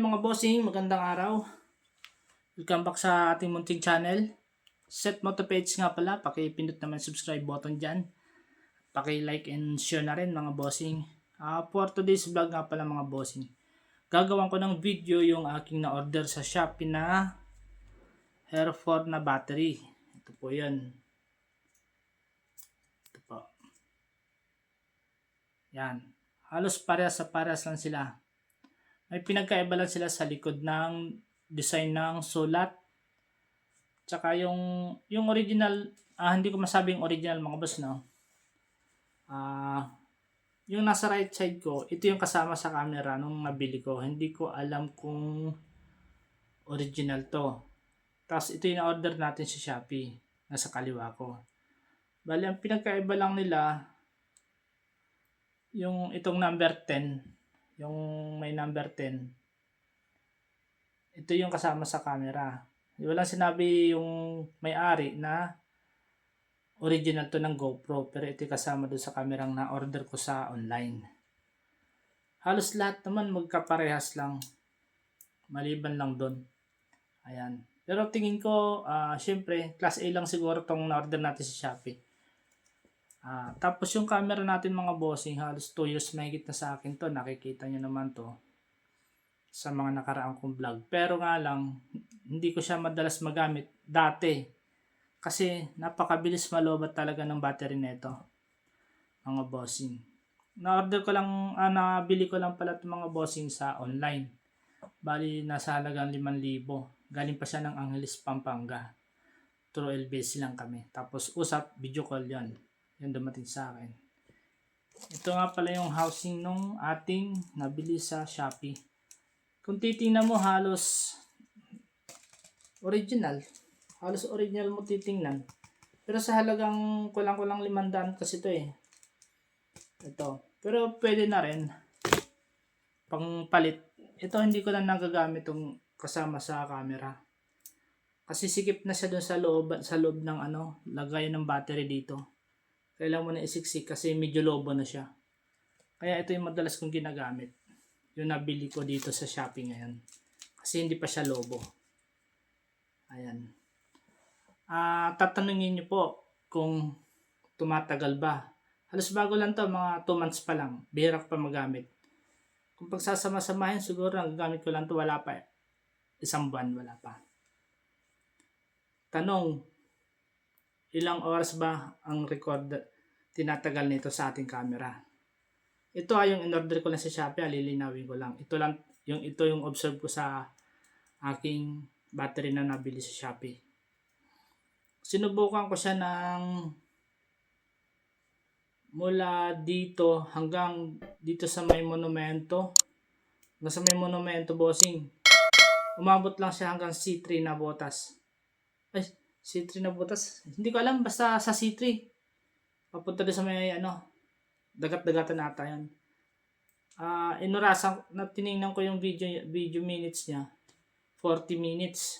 Mga bossing, magandang araw. Welcome back sa ating munting channel. Set Moto Page nga pala, paki-pindot naman subscribe button dyan. Paki-like and share na rin mga bossing. For today's vlog nga pala mga bossing, gagawan ko ng video yung aking na-order sa Shopee na Hereford na battery. Ito po yan. Ito po. Yan. Halos parehas lang sila. May pinagkaiba lang sila sa likod ng design ng sulat. Tsaka yung original, hindi ko masabing original mga boss, no. Yung nasa right side ko, ito yung kasama sa camera nung nabili ko. Hindi ko alam kung original to. Tapos ito yung na-order natin sa Shopee, nasa kaliwa ko. Bali, ang pinagkaiba lang nila, yung itong number 10, yung may number 10, ito yung kasama sa camera. Walang sinabi yung may-ari na original to ng GoPro, pero ito yung kasama doon sa kamerang na order ko sa online. Halos lahat naman magkaparehas lang, maliban lang doon. Ayan. Pero tingin ko, syempre, class A lang siguro tong na-order natin sa Shopee. Tapos yung camera natin mga bossing, halos 2 years mahigit na sa akin to. Nakikita nyo naman to sa mga nakaraang kong vlog. Pero nga lang, hindi ko siya madalas magamit dati. Kasi napakabilis malobat talaga ng battery nito mga bossing. Na-order ko lang, nabili ko lang pala itong mga bossing sa online. Bali, nasa halagang 5,000. Galing pa siya ng Angeles, Pampanga. Through LBC lang kami. Tapos usap, video call yan. Yan dumating sa akin. Ito nga pala yung housing nung ating nabili sa Shopee. Kung titingnan mo, halos original. Halos original mo titingnan. Pero sa halagang kulang-kulang 500 kasi ito eh. Ito. Pero pwede na rin. Pang palit. Ito hindi ko na nagagamit itong kasama sa camera. Kasi sikip na siya doon sa loob ng lagay ng battery dito. Kailangan mo na isiksik kasi medyo lobo na siya. Kaya ito yung madalas kong ginagamit. Yung nabili ko dito sa Shopee ngayon. Kasi hindi pa siya lobo. Ayan. Tatanungin nyo po kung tumatagal ba. Halos bago lang to, mga 2 months pa lang. Bihira ko pa magamit. Kung pagsasama-samahin, siguro nagagamit ko lang to, wala pa. 1 buwan, wala pa. Tanong, ilang oras ba ang tinatagal nito sa ating camera? Ito yung in-order ko lang sa Shopee, lilinawin ko lang. Ito yung observe ko sa aking battery na nabili sa Shopee. Sinubukan ko siya mula dito hanggang dito sa may monumento. Nasa may monumento bossing. Umabot lang siya hanggang C3 na butas. Ay, C3 na butas. Hindi ko alam, basta sa C3. Papunta din sa may dagat-dagatan ata yan. Inurasan, tinignan ko yung video minutes niya. 40 minutes.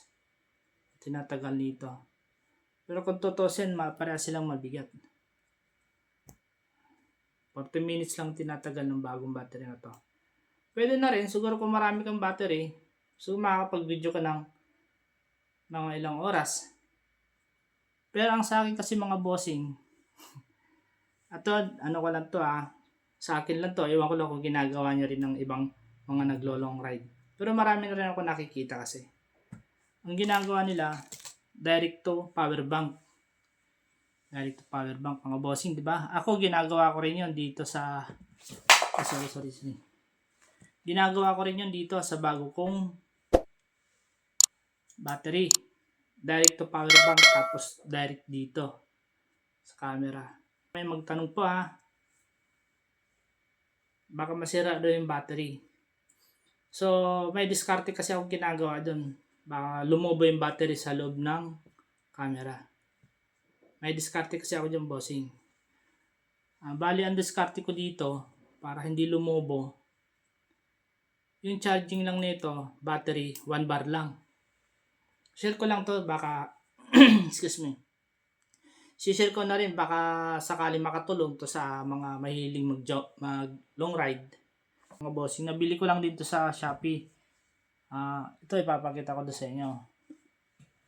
Tinatagal nito. Pero kung tutusin, pareha silang mabigat. 40 minutes lang tinatagal ng bagong battery na to. Pwede na rin, siguro kung marami kang battery, so makakapag-video ka ng mga ilang oras. Pero ang sa akin kasi mga bossing, ito, ko lang to sa akin lang to, ewan ko lang kung ginagawa nyo rin ng ibang mga naglo-long ride. Pero marami na rin ako nakikita kasi. Ang ginagawa nila, direct to power bank. Direct to power bank, mga bossing, di ba? Ako, ginagawa ko rin yun dito sa, sorry. Ginagawa ko rin yun dito sa bago kong battery. Direct to power bank, tapos direct dito sa camera. May magtanong po baka masira daw yung battery. So, may diskarte kasi ako ginagawa doon. Baka lumobo yung battery sa loob ng camera. May diskarte kasi ako dyan bossing. Bali, ang diskarte ko dito, para hindi lumobo, yung charging lang nito, battery, 1 bar lang. Share ko lang to, baka, excuse me. share ko na rin, baka sakali makatulong to sa mga mahiling mag long ride. Mga bossing, nabili ko lang dito sa Shopee. Ito ipapakita ko doon sa inyo.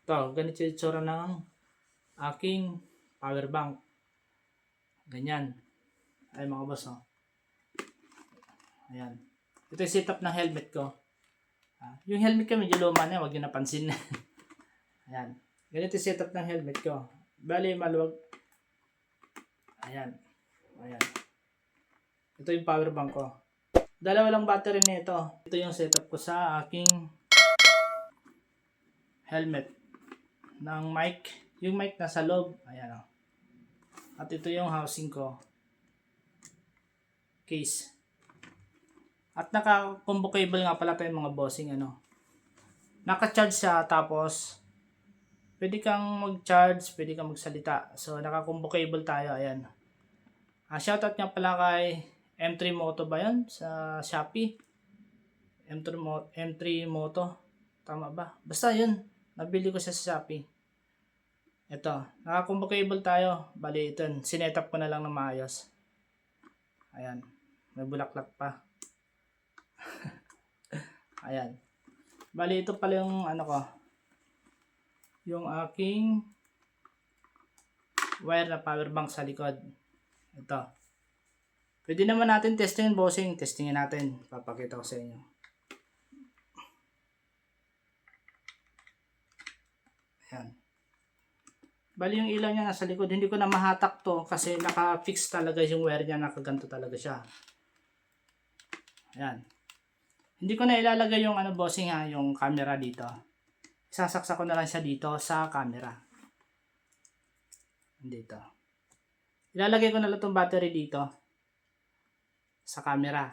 Ito, ganito yung itsura ng aking power bank. Ganyan. Ay mga boss, oh. Ayan. Ito yung setup ng helmet ko. Yung helmet ko medyo luma na, huwag nyo napansin. Ayan. Ganito yung setup ng helmet ko. Bali, maluwag. Ayan. Ayan. Ito yung power bank ko. Dalawa lang battery nito. Ito yung setup ko sa aking helmet ng mic. Yung mic nasa loob. Ayan, oh. At ito yung housing ko. Case. At naka-combo cable nga pala tayo mga bossing, ano. Naka-charge siya, tapos pwede kang mag-charge, pwede kang magsalita. So naka-combo cable tayo, ayan. Shoutout nga pala kay M3 Moto ba yun? Sa Shopee. M3 Moto. Tama ba? Basta yun. Nabili ko siya sa Shopee. Ito. Naka-combo cable tayo. Bali ito. Sinetup ko na lang ng maayos. Ayan. May bulaklak pa. Ayan. Bali ito pala yung ano ko. Yung aking wire na power bank sa likod. Ito. Pwede naman natin testingin, bossing. Testingin natin. Papakita ko sa inyo. Ayan. Bali yung ilaw niya nasa likod. Hindi ko na mahatak to kasi naka-fix talaga yung wire niya. Nakaganto talaga siya. Ayan. Hindi ko na ilalagay yung ano, bossing, ha, yung camera dito. Sasaksak ko na lang siya dito sa camera. Dito. Ilalagay ko na lang itong battery dito sa camera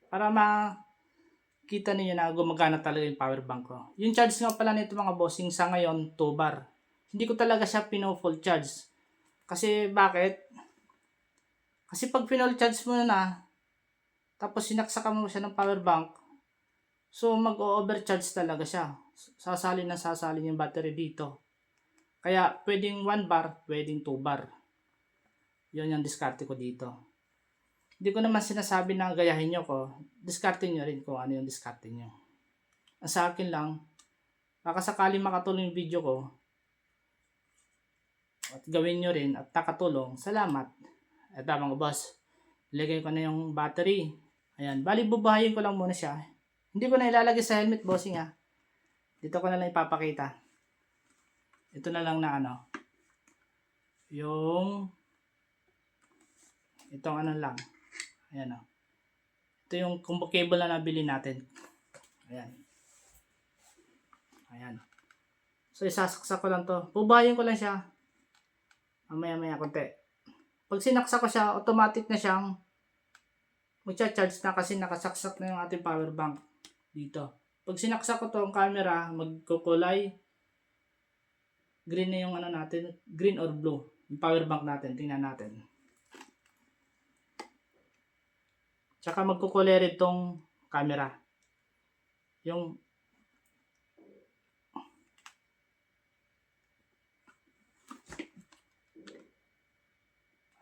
para makita niyo na gumagana talaga yung power bank ko. Yung charge nga pala nito mga bossing sa ngayon 2 bar. Hindi ko talaga siya pino-full charge. Kasi bakit? Kasi pag pino-full charge mo na tapos sinaksakan mo siya ng power bank, so mag-overcharge talaga siya. Sasalin yung battery dito. Kaya pwedeng 1 bar, pwedeng 2 bar. Yun yung diskarte ko dito. Hindi ko naman sinasabi na gayahin nyo ko. Diskarte nyo rin kung ano yung diskarte nyo. Sa akin lang, baka sakali makatulong yung video ko, at gawin nyo rin at nakatulong, salamat. Ito mga boss, ilagay ko na yung battery. Ayan, bali bubuhayin ko lang muna siya. Hindi ko na ilalagay sa helmet, bossing, ha. Dito ko na lang ipapakita. Ito na lang na ano, yung itong ano lang. Ayan, o. Ito yung combo cable na nabili natin. Ayan. Ayan. So isasaksak ko lang to. Bubuhayin ko lang siya. Maya konti. Pag sinaksak ko siya, automatic na siyang magcha-charge na kasi nakasaksak na yung ating power bank dito. Pag sinaksak ko to ang camera, magkukulay green na yung ano natin, green or blue, yung power bank natin. Tingnan natin. Tsaka magkukulay rin tong camera. Yung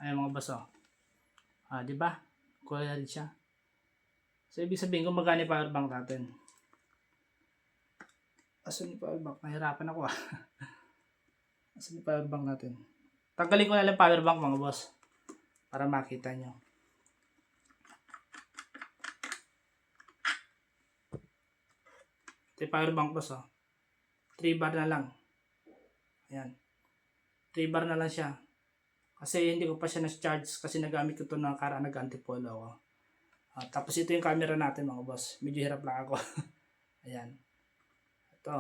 ay mga baso. Di ba? Kulay rin siya. So ibig sabihin gumagana yung power bank natin. Asan yung power bank? Nahirapan ako, Asan yung power bank natin? Tanggalin ko na lang power bank mga boss para makita nyo. Ito yung power bank boss, 3 bar na lang. Ayan. 3 bar na lang siya. Kasi hindi ko pa siya na-charge kasi nagamit ko ito ng karaan nag-antipolo ako. Tapos ito yung camera natin mga boss. Medyo hirap lang ako. Ayan. Ito.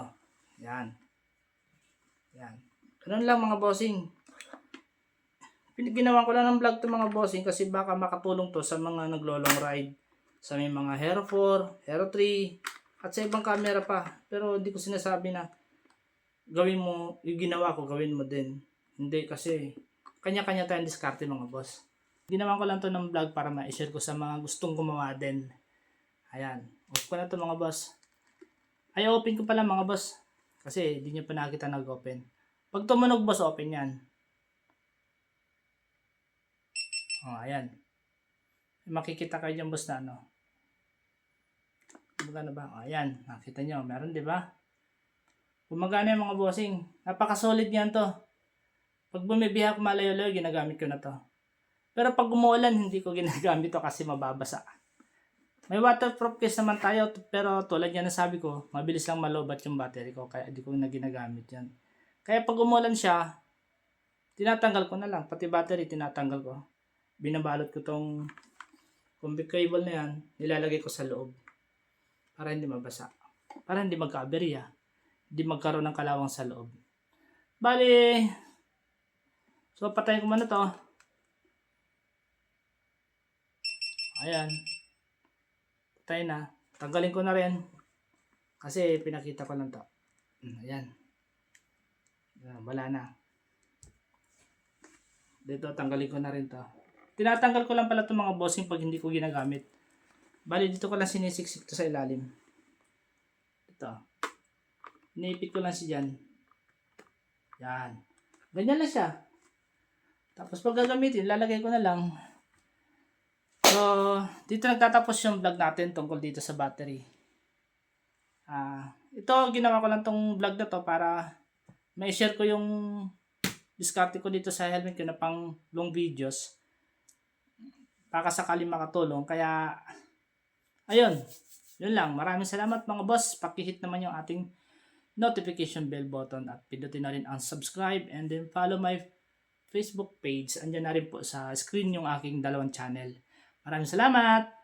Ayan. Ayan. Ganun lang mga bossing. Ginawa ko lang ng vlog to mga bossing kasi baka makatulong to sa mga naglo-long ride. Sa may mga Hero 4, Hero 3, at sa ibang camera pa. Pero hindi ko sinasabi na gawin mo, yung ginawa ko, gawin mo din. Hindi kasi kanya-kanya tayong diskarte mga boss. Ginawa ko lang to ng vlog para ma-share ko sa mga gustong gumawa din. Ayan. Off ko na to mga boss. Ay, open ko pala mga boss. Kasi hindi nyo pa nakita nag-open. Pag tumunog boss, open yan. Ayan. Makikita kayo dyan boss na ano. Gumagana ba? O, ayan. Nakita nyo. Meron, di ba? Gumagana yung mga bossing. Napaka-solid niyan to. Pag bumibiyak malayo-layo, ginagamit ko na to. Pero pag umuulan, hindi ko ginagamit to kasi mababasa. May waterproof case naman tayo, pero tulad yan na sabi ko, mabilis lang malobat yung battery ko, kaya hindi ko na ginagamit yan. Kaya pag umulan siya, tinatanggal ko na lang, pati battery tinatanggal ko. Binabalot ko tong combi cable na yan, nilalagay ko sa loob. Para hindi mabasa. Para hindi magka-aberya. Hindi magkaroon ng kalawang sa loob. Bali, so patayin ko muna to. Ayan. Patay na. Tanggalin ko na rin. Kasi pinakita ko lang to. Ayan. Wala na. Dito tanggalin ko na rin to. Tinatanggal ko lang pala itong mga bossing pag hindi ko ginagamit. Bali dito ko lang sinisiksik to sa ilalim. Ito. Iniipit ko lang siya dyan. Yan. Ganyan lang siya. Tapos pag gagamitin, lalagay ko na lang. So, dito nagtatapos yung vlog natin tungkol dito sa battery. Ito, ginawa ko lang tong vlog na to para ma-share ko yung diskarte ko dito sa helmet ko na pang long videos. Baka sakali makatulong. Kaya, ayun. Yun lang. Maraming salamat mga boss. Paki-hit naman yung ating notification bell button at pindutin na rin ang subscribe and then follow my Facebook page. Andyan na rin po sa screen yung aking dalawang channel. Maraming salamat!